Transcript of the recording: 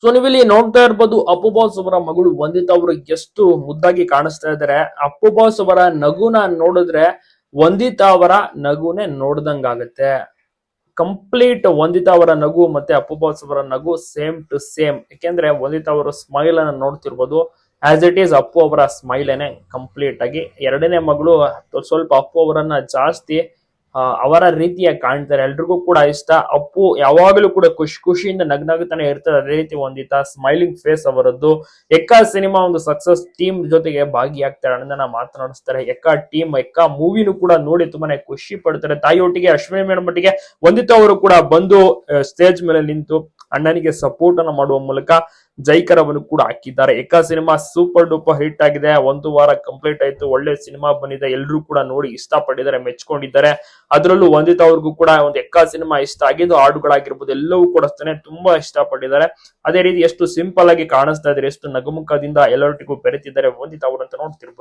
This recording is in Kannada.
ಸೊ ನೀವಿಲ್ಲಿ ನೋಡ್ತಾ ಇರ್ಬೋದು ಅಪ್ಪು ಬಾಸ್ ಅವರ ಮಗಳು ವಂದಿತಾ ಅವರು ಎಷ್ಟು ಮುದ್ದಾಗಿ ಕಾಣಿಸ್ತಾ ಇದಾರೆ. ಅಪ್ಪು ಬಾಸ್ ಅವರ ನಗುನ ನೋಡಿದ್ರೆ ವಂದಿತಾ ಅವರ ನಗುನೆ ನೋಡ್ದಂಗಾಗತ್ತೆ. ಕಂಪ್ಲೀಟ್ ವಂದಿತಾ ಅವರ ನಗು ಮತ್ತೆ ಅಪ್ಪು ಬಾಸ್ ಅವರ ನಗು ಸೇಮ್ ಟು ಸೇಮ್. ಯಾಕೆಂದ್ರೆ ವಂದಿತಾ ಅವರ ಸ್ಮೈಲ್ ಅನ್ನ ನೋಡ್ತಿರ್ಬೋದು, ಆಸ್ ಇಟ್ ಈಸ್ ಅಪ್ಪು ಅವರ ಸ್ಮೈಲ್ ಏನೆ ಕಂಪ್ಲೀಟ್ ಆಗಿ. ಎರಡನೇ ಮಗಳು ಸ್ವಲ್ಪ ಅಪ್ಪು ಅವರನ್ನ ಜಾಸ್ತಿ ಅವರ ರೀತಿಯಾಗಿ ಕಾಣ್ತಾರೆ, ಎಲ್ರಿಗೂ ಕೂಡ ಇಷ್ಟ. ಅಪ್ಪು ಯಾವಾಗಲೂ ಕೂಡ ಖುಷಿಯಿಂದ ನಗ್ನಗ್ತಾನೆ ಇರ್ತಾರೆ, ಅದೇ ರೀತಿ ವಂದಿತಾ ಸ್ಮೈಲಿಂಗ್ ಫೇಸ್ ಅವರದ್ದು. ಎಕ್ಕಾ ಸಿನಿಮಾ ಒಂದು ಸಕ್ಸಸ್ ಟೀಮ್ ಜೊತೆಗೆ ಭಾಗಿಯಾಗ್ತಾರೆ, ಅಣ್ಣನ ಮಾತನಾಡಿಸ್ತಾರೆ. ಎಕ್ಕಾ ಟೀಮ್ ಎಕ್ಕಾ ಮೂವಿನೂ ಕೂಡ ನೋಡಿ ತುಂಬಾನೇ ಖುಷಿ ಪಡ್ತಾರೆ. ತಾಯಿಯೊಟ್ಟಿಗೆ ಅಶ್ವಿನಿ ಮೇಡಮ್ ಒಟ್ಟಿಗೆ ವಂದಿತಾ ಅವರು ಕೂಡ ಬಂದು ಸ್ಟೇಜ್ ಮೇಲೆ ನಿಂತು ಅಣ್ಣನಿಗೆ ಸಪೋರ್ಟ್ ಅನ್ನ ಮಾಡುವ ಮೂಲಕ ಜೈಕರವನ್ನು ಕೂಡ ಹಾಕಿದ್ದಾರೆ. ಎಕ್ಕಾ ಸಿನಿಮಾ ಸೂಪರ್ ಡೂಪರ್ ಹಿಟ್ ಆಗಿದೆ, ಒಂದು ವಾರ ಕಂಪ್ಲೀಟ್ ಆಯ್ತು, ಒಳ್ಳೆ ಸಿನಿಮಾ ಬಂದಿದೆ, ಎಲ್ಲರೂ ಕೂಡ ನೋಡಿ ಇಷ್ಟಪಟ್ಟಿದ್ದಾರೆ, ಮೆಚ್ಕೊಂಡಿದ್ದಾರೆ. ಅದರಲ್ಲೂ ವಂದಿತಾ ಅವ್ರಿಗೂ ಕೂಡ ಒಂದು ಎಕ್ಕಾ ಸಿನಿಮಾ ಇಷ್ಟ ಆಗಿದ್ದು, ಹಾಡುಗಳಾಗಿರ್ಬೋದು ಎಲ್ಲವೂ ಕೂಡ ತುಂಬಾ ಇಷ್ಟಪಟ್ಟಿದ್ದಾರೆ. ಅದೇ ರೀತಿ ಎಷ್ಟು ಸಿಂಪಲ್ ಆಗಿ ಕಾಣಿಸ್ತಾ ಇದ್ದಾರೆ, ಎಷ್ಟು ನಗುಮುಖದಿಂದ ಎಲ್ಲರೊಟ್ಟಿಗೂ ಬೆರೆತಿದ್ದಾರೆ ವಂದಿತಾ ಅವರು ಅಂತ ನೋಡ್ತಿರ್ಬೋದು.